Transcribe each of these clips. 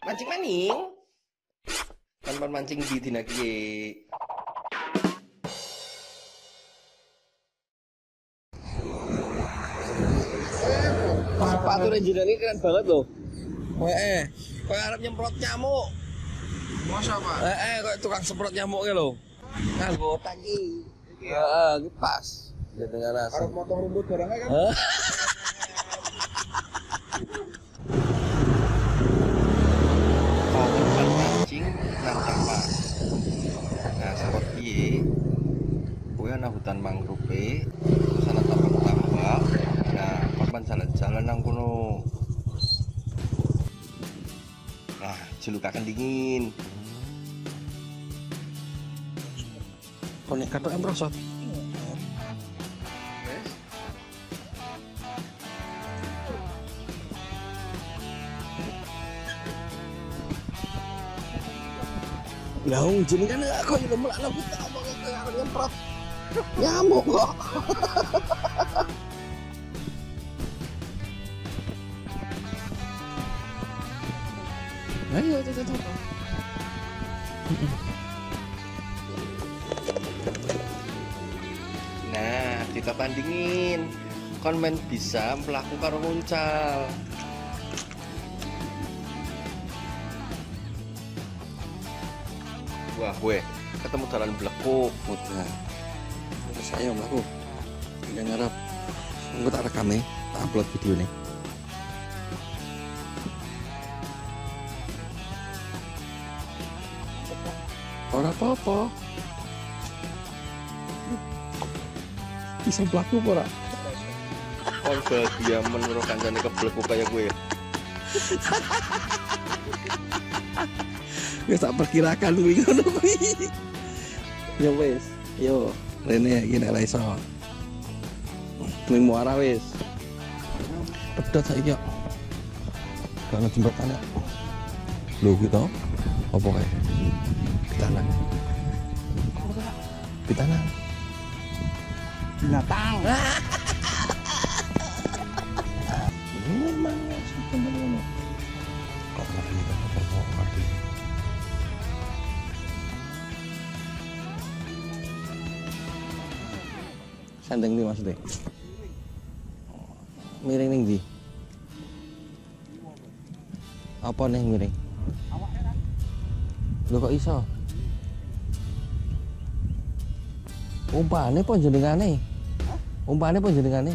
Mancing maning. Kan mancing di dina kiye. Sepatu Ranger ini keren banget loh. Kok arep nyemprot nyamuk. Masa Pak? Kok tukang semprot nyamuknya loh. Nganggo tangki. Heeh, iki pas. Ya dengan asal. Arep motong rumput barangnya kan? Mancing nang pas. Nah, seperti kowe ana hutan mangrove, sana tambak-tambak. Nah, korban jalan-jalan nang kono. Nah, jelukakan dingin. Konek katok emrosot. Lah jadi kan aku juga melaknat kita ngomongin kayak nyemprot nyamuk kok. Ayo tuh. Nah, kita tandingin. Konmen bisa melakukan nguncal. Wah, gue ketemu jalan belekuk. Udah. Terus saya melaku. Enggak ngarep. Gue tak rekam nih, tak upload video nih. Ora apa-apa. Bisa pelaku ora? Oh, bahagia menurut kancane keblekuk kayak gue. Wis tak perkirakan kuwi ngono kuwi. Ya wis, yo rene iki nek ra iso. Ning muara wis. Pedot saiki yo. Karena jembatannya. Lho gitu. Apa kae? Pitanan. Pitanan. Binatang. Memang sebenarnya. Kok ngerti kok ngerti. Sandeng nih maksudnya. Miring ning ndi? Apa nih miring? Lho kok iso? Umpane apa jenengane? Umpane apa jenengane?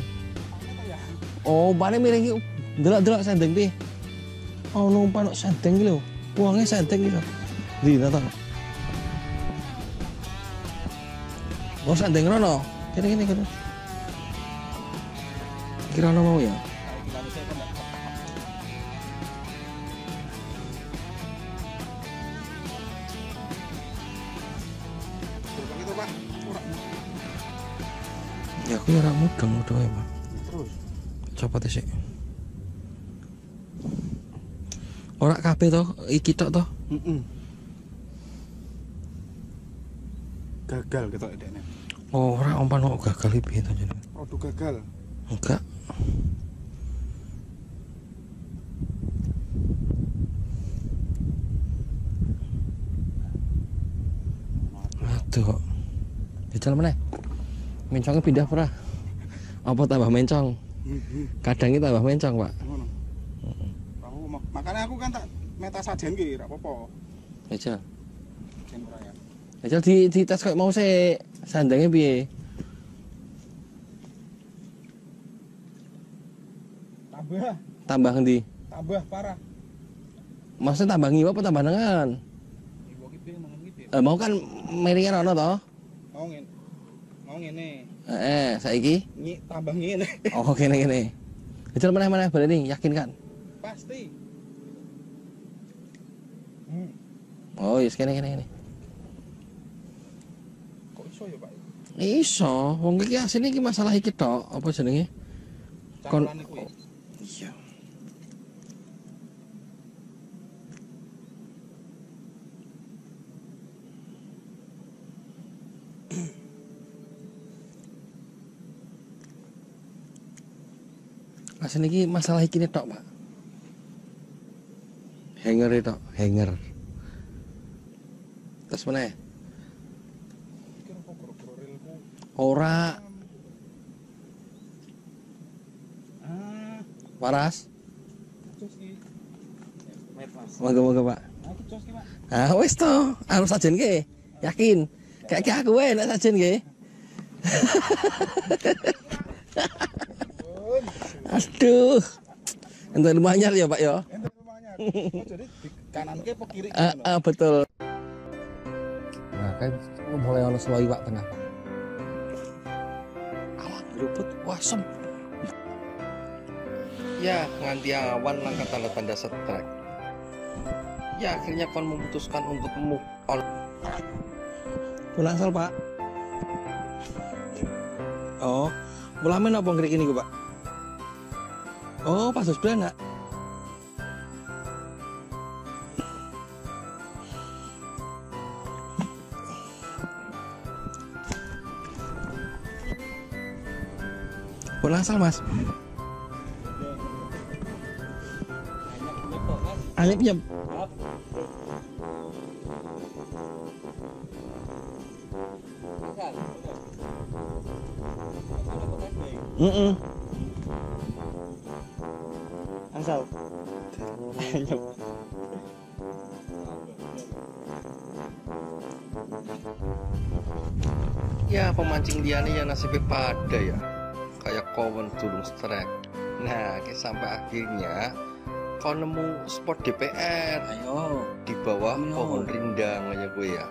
Oh, umpane miring iki delok-delok sandeng piye? Oh, umpan sandeng iki lho. Wonge sandeng iki lho. Ndi ta? Oh, sandeng rono. Kene. Kira ono mau ya? Ya aku ora mudeng ya, Pak. Terus Coba sih. Ora kabeh to, iki tok to. gagal ketok dekne. Oh, ora umpan kok gagal iki piye to jenenge? Waduh gagal. Enggak. Aduh kok. Jajal meneh. Mencongnya pindah pernah. Apa tambah mencong? Kadang itu tambah mencong, Pak. Ngono. Makanya aku kan tak meta sajen ki, ora apa-apa. Jajal. Jen ora ya. Jajal di tes kok mau sih sandangnya piye? Tambah ngendi? Tambah parah. Maksudnya tambah ngiwa apa tambah nengan? Ibu ki piye mangan ki piye? Mau kan miringan ono to? Mau ngene. Saiki? Tambah ngene. Oh, kene. Jajal meneh berani, yakin kan? Pasti. Oh, yes kene. Kok iso ya, Pak? Iso, wong iki asline iki masalah iki tok, apa jenenge? Cangkulane kuwi. Iya. Asline iki masalah iki tok, Pak. Hanger itu, hanger. Terus mana ya? Ora. Waras. Moga-moga Pak. Ah wis to, harus sajen ke. Yakin. Kayak aku wae nek sajen ke. Aduh. Entuk lumayan ya Pak ya. Jadi di kanan ke apa kiri? Betul. Nah, kan mulai ono slow iwak tengah. Alah, geruput wasem. Ya, nganti awan langkah tanda-tanda setrek. Ya, akhirnya kon memutuskan untuk move on. Pulang sal, Pak. Oh, mulamen apa ngrik ini, Pak? Oh, pas sebelah enggak? Pulang sal, Mas. Hanya pinjam. Asal. Ya pemancing liane ya nasibnya pada ya. Kayak kawan tulung strek. Nah, sampai akhirnya kau nemu spot DPR. Ayo di bawah pohon rindang aja gue ya.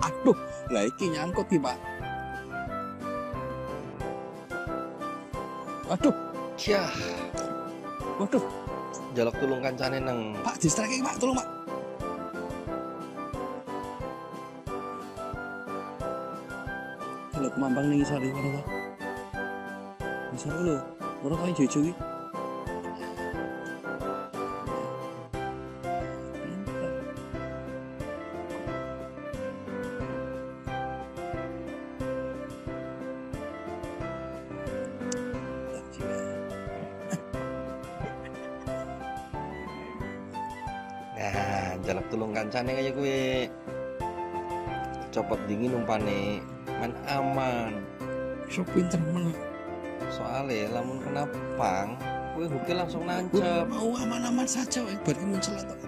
Aduh, lah iki nyangkut nih Pak. Waduh, yah. Waduh, jaluk tulung kancane nang. Pak, di strike Pak, tolong Pak. Kalau kemambang nih sari mana Pak? Bisa lo, orang kau jojo iki. Nah, jalak tulung kancane kaya gue. Copot dingin umpane, man aman. Sok pinter men. Soalnya lamun kena pang, gue hoki langsung nancep. Mau aman-aman saja, ibaratnya mencelat.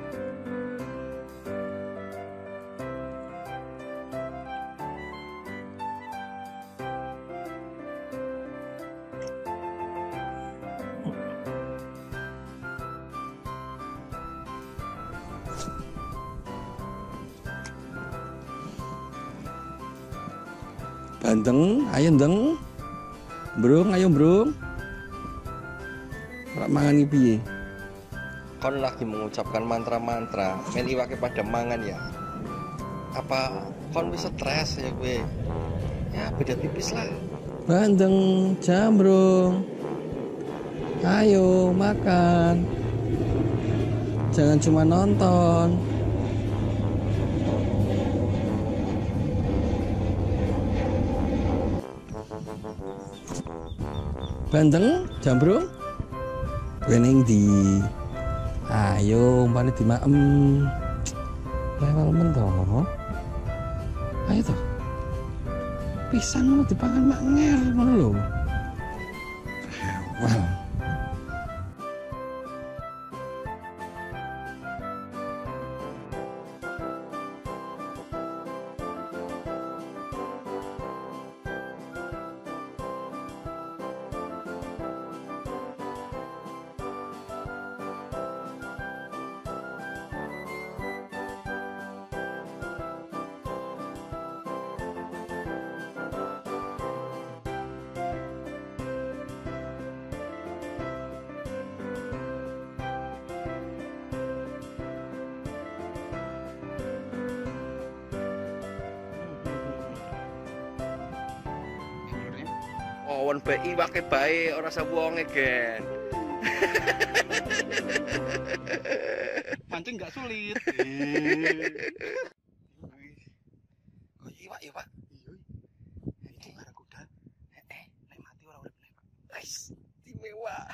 Banteng, ayo ndeng. Brung, ayo brung. Ora mangan iki piye? Kon lagi mengucapkan mantra-mantra, men iwake pada mangan ya. Apa kon wis stres ya gue? Ya beda tipis lah. Banteng, jambrung. Ayo makan. Jangan cuma nonton. Banteng, jambrung, wening di, ayo umpane di maem, lewal mentoh, ayo toh, pisang mau dipangan mak nger, mana lo, wow. Wong BI wake bae ora sawonge gen. Mancing nggak sulit. Oh iya Pak, iya Pak. Iya. Iki arah kuda. Nek mati ora urip nek. Guys, Pak.